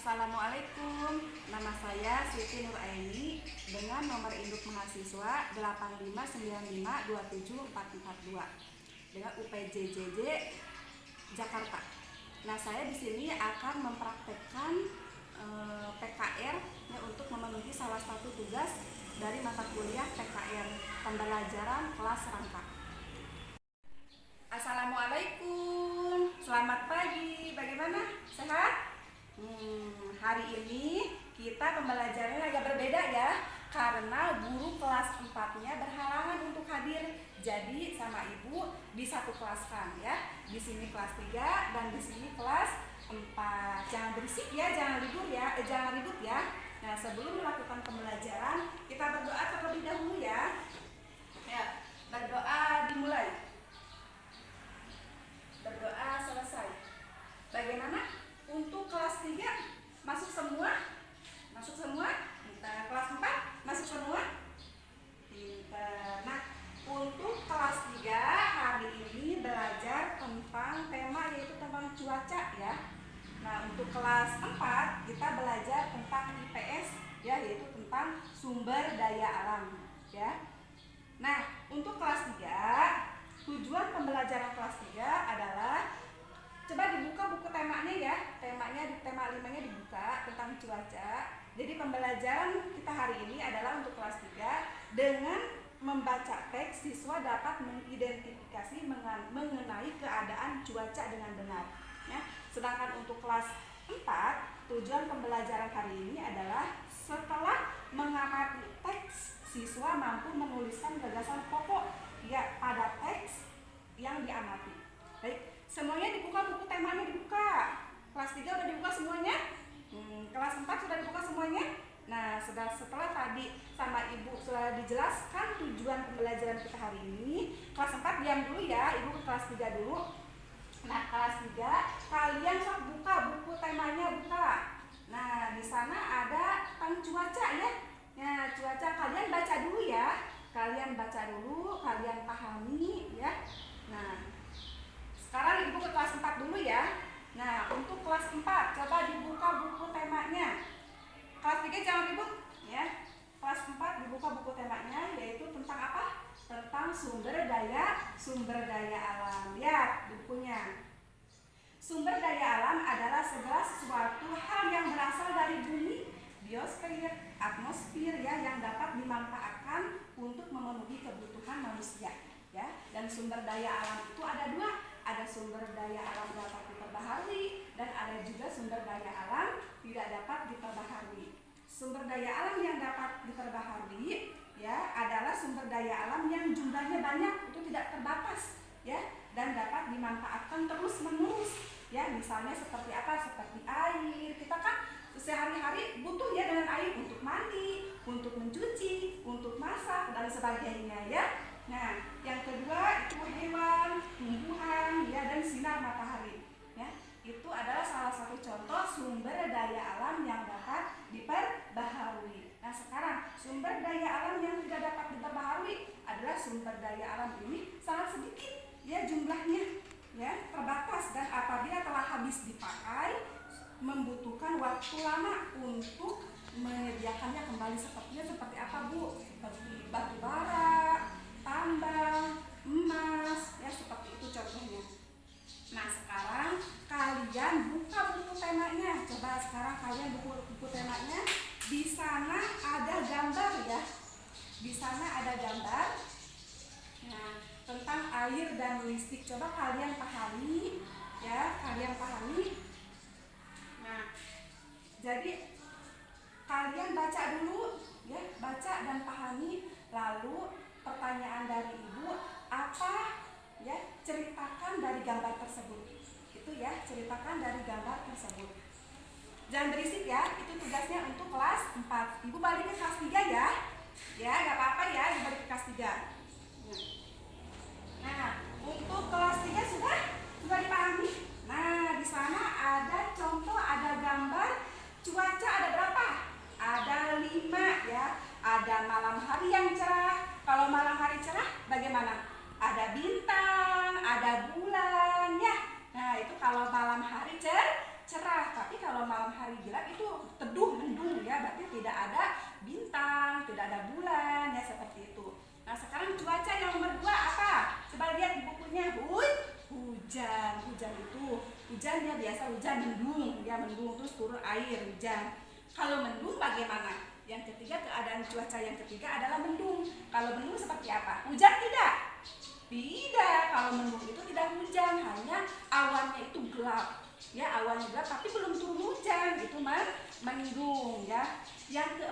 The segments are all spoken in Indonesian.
Assalamualaikum, nama saya Siti Nuraini dengan nomor induk mahasiswa 859527442 dengan UPJJJ Jakarta. Nah, saya di sini akan mempraktekkan PKR untuk memenuhi salah satu tugas dari mata kuliah PKR pembelajaran kelas rangka. Assalamualaikum, selamat pagi, bagaimana? Sehat? Hari ini kita pembelajarannya agak berbeda ya, karena guru kelas 4-nya berhalangan untuk hadir. Jadi sama ibu di satu kelas kan ya. Di sini kelas 3 dan di sini kelas 4. Jangan berisik ya, jangan ribut ya. Nah, sebelum melakukan pembelajaran, kita berdoa terlebih dahulu ya. Ya, berdoa dimulai. Berdoa selesai. Bagaimana? Untuk kelas 3 masuk semua? Masuk semua? Kita kelas 4 masuk semua? Pintar. Nah, untuk kelas 3 hari ini belajar tentang tema yaitu tentang cuaca ya. Nah, untuk kelas 4 kita belajar tentang IPS ya, yaitu tentang sumber daya alam ya. Nah, untuk kelas 3 tujuan pembelajaran kelas 3 adalah, coba dibuka buku temanya ya. Temanya di tema 5-nya dibuka tentang cuaca. Jadi pembelajaran kita hari ini adalah untuk kelas 3 dengan membaca teks siswa dapat mengidentifikasi mengenai keadaan cuaca dengan benar ya. Sedangkan untuk kelas 4 tujuan pembelajaran hari ini adalah setelah mengamati teks siswa mampu menuliskan gagasan pokok ya pada teks yang diamati. Baik, semuanya dibuka buku temanya dibuka. Kelas 3 udah dibuka semuanya? Kelas 4 sudah dibuka semuanya? Nah, setelah tadi sama ibu sudah dijelaskan tujuan pembelajaran kita hari ini, kelas 4 diam dulu ya, ibu ke kelas 3 dulu. Nah, kelas 3 kalian sok buka buku temanya, buka. Nah, di sana ada tentang cuaca ya. Nah, cuaca kalian baca dulu ya. Kalian baca dulu, kalian pahami ya. Nah, sekarang ibu ke kelas 4 dulu ya. Nah, untuk kelas 4 coba dibuka buku temanya. Kelas 3 jangan ribut ya. Kelas 4 dibuka buku temanya, yaitu tentang apa? Tentang sumber daya alam. Lihat bukunya. Sumber daya alam adalah segala sesuatu hal yang berasal dari bumi, biosfer, atmosfer ya, yang dapat dimanfaatkan untuk memenuhi kebutuhan manusia ya. Dan sumber daya alam itu ada dua. Ada sumber daya alam dapat diperbaharui dan ada juga sumber daya alam tidak dapat diperbaharui. Sumber daya alam yang dapat diperbaharui ya adalah sumber daya alam yang jumlahnya banyak, itu tidak terbatas ya, dan dapat dimanfaatkan terus-menerus ya. Misalnya seperti apa? Seperti air. Kita kan sehari-hari butuh ya dengan air untuk mandi, untuk mencuci, untuk masak dan sebagainya ya. Nah, yang kedua itu hewan, tumbuhan ya, dan sinar matahari ya. Itu adalah salah satu contoh sumber daya alam yang dapat diperbaharui. Nah, sekarang sumber daya alam yang tidak dapat diperbaharui adalah sumber daya alam ini sangat sedikit ya jumlahnya ya, terbatas, dan apabila telah habis dipakai membutuhkan waktu lama untuk menyediakannya kembali. Seperti apa Bu? Seperti batu bara, tambang, emas ya, seperti itu contohnya. Nah, sekarang kalian buka buku temanya. Coba sekarang kalian buku temanya. Di sana ada gambar ya. Di sana ada gambar. Nah, tentang air dan listrik. Coba kalian pahami ya, kalian pahami. Nah, jadi kalian baca dulu ya, baca dan pahami. Lalu pertanyaan dari ibu, apa ya, ceritakan dari gambar tersebut. Itu ya, ceritakan dari gambar tersebut. Jangan berisik ya, itu tugasnya untuk kelas 4. Ibu balik ke kelas 3 ya. Ya, gak apa-apa ya, ibu balik ke kelas 3. Nah, untuk kelas 3 sudah dipahami. Nah, di sana ada contoh, ada gambar cuaca, ada berapa? Ada 5 ya. Ada malam hari yang cerah. Kalau malam hari cerah bagaimana? Ada bintang, ada bulan ya. Nah, itu kalau malam hari cerah. Tapi kalau malam hari gelap itu berarti tidak ada bintang, tidak ada bulan, ya seperti itu. Nah sekarang cuaca yang nomor 2 apa? Coba lihat di bukunya. Hujan. Hujan ya biasa hujan mendung, ya mendung terus turun air hujan. Kalau mendung bagaimana? Yang ketiga, keadaan cuaca yang ketiga adalah mendung. Kalau mendung seperti apa? Hujan tidak? Tidak. Kalau mendung itu tidak hujan, hanya awannya itu gelap. Ya, awannya gelap tapi belum turun hujan, itu mendung ya. Yang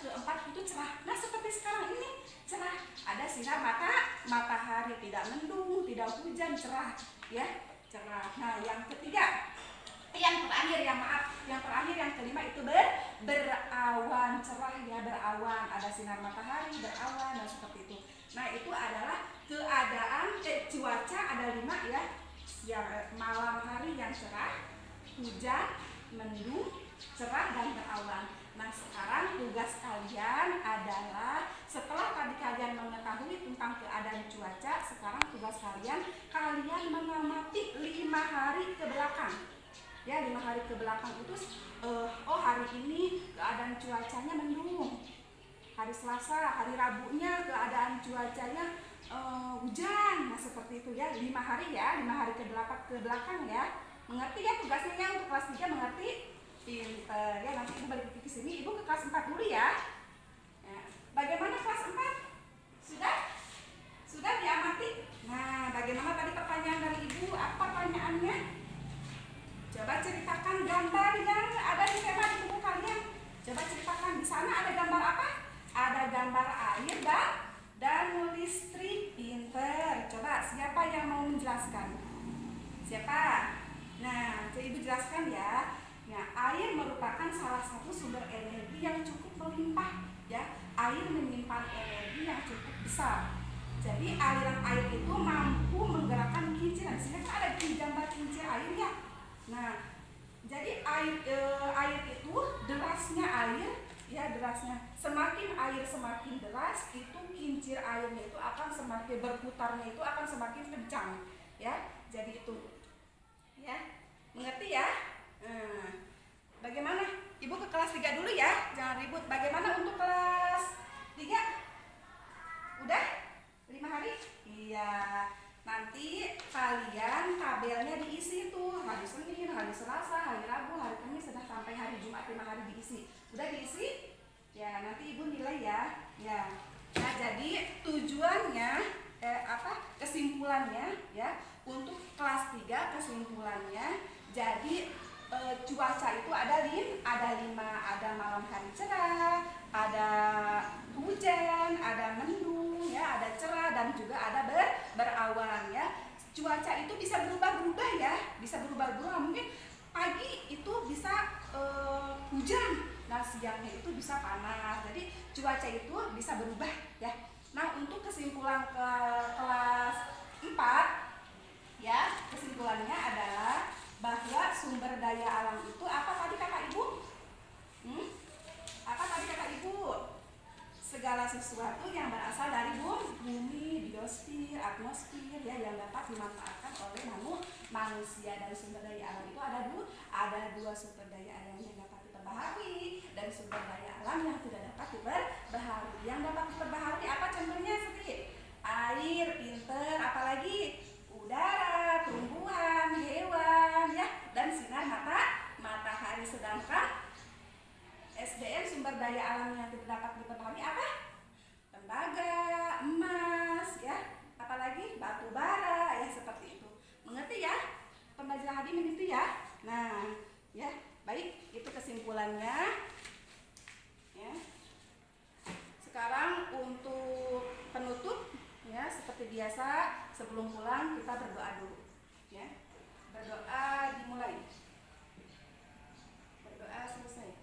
keempat itu cerah. Nah, seperti sekarang ini cerah. Ada sinar matahari, tidak mendung, tidak hujan, cerah ya, cerah. Nah, yang ketiga, yang terakhir yang kelima itu berawan, cerah ya, berawan, ada sinar matahari, berawan, dan seperti itu. Nah itu adalah keadaan cuaca, ada 5 ya, yang malam hari yang cerah, hujan, mendung, cerah, dan berawan. Nah sekarang tugas kalian adalah setelah tadi kalian mengetahui tentang keadaan cuaca, sekarang tugas kalian mengamati 5 hari ke belakang. Ya, 5 hari ke belakang itu hari ini keadaan cuacanya mendung. Hari Selasa, hari Rabunya keadaan cuacanya hujan. Nah, seperti itu ya. 5 hari ya, 5 hari ke belakang ya. Mengerti ya tugasnya ya, untuk kelas 3 mengerti? Pinter ya. Nanti ibu balik ke sini, ibu ke kelas 4 dulu ya. Bagaimana kelas 4? Sudah diamati? Nah, bagaimana tadi pertanyaan dari ibu? Apa pertanyaannya? Coba ceritakan gambar yang ada di tema di buku kalian. Coba ceritakan, di sana ada gambar apa? Ada gambar air dan listrik. Pinter. Coba siapa yang mau menjelaskan? Siapa? Nah, jadi ibu jelaskan ya. Nah, air merupakan salah satu sumber energi yang cukup melimpah ya. Air menyimpan energi yang cukup besar. Jadi aliran air itu mampu menggerakkan kincir. Di sini ada gambar kincir air ya. Nah, jadi air itu derasnya air, ya derasnya. Semakin air semakin deras, itu kincir airnya itu akan semakin berputarnya itu akan semakin kencang, ya. Jadi itu, ya. Mengerti ya? Bagaimana? Ibu ke kelas 3 dulu ya, jangan ribut. Bagaimana untuk kelas 3? Udah? 5 hari? Iya. Nanti kalian tabelnya diisi tuh hari Senin, hari Selasa, hari Rabu, hari Kamis, sudah sampai hari Jumat 5 hari diisi. Udah diisi? Ya nanti ibu nilai ya. Ya. Nah jadi tujuannya kesimpulannya ya untuk kelas 3 kesimpulannya. Jadi cuaca itu ada 5, ada malam hari cerah, ada hujan, ada mendung ya, ada cerah, dan juga ada berawan ya. Cuaca itu bisa berubah-berubah ya, bisa berubah-berubah. Mungkin pagi itu bisa hujan, nah siangnya itu bisa panas. Jadi cuaca itu bisa berubah ya. Nah untuk kesimpulan ke kelas 4 ya, kesimpulannya adalah bahwa sumber daya alam itu apa tadi kata ibu? Apa tadi kata ibu? Segala sesuatu yang berasal dari bumi, biosfer, atmosfer ya, yang dapat dimanfaatkan oleh manusia. Dan sumber daya alam itu ada dua sumber daya alam yang dapat diperbaharui dan sumber daya alam yang tidak dapat diperbaharui. Yang dapat diperbaharui apa contohnya? Seperti air, pinter, apalagi udara, tumbuhan, hewan ya, dan sinar matahari. Sedangkan SDM sumber daya alam yang tidak dapat diperbaharui apa? Tembaga, emas ya, apalagi batu bara ya, seperti itu. Mengerti ya? Pembelajaran hari ini itu ya. Nah, ya, baik, itu kesimpulannya. Ya. Sekarang untuk penutup ya, seperti biasa sebelum pulang kita berdoa dulu ya. Berdoa dimulai. Berdoa selesai.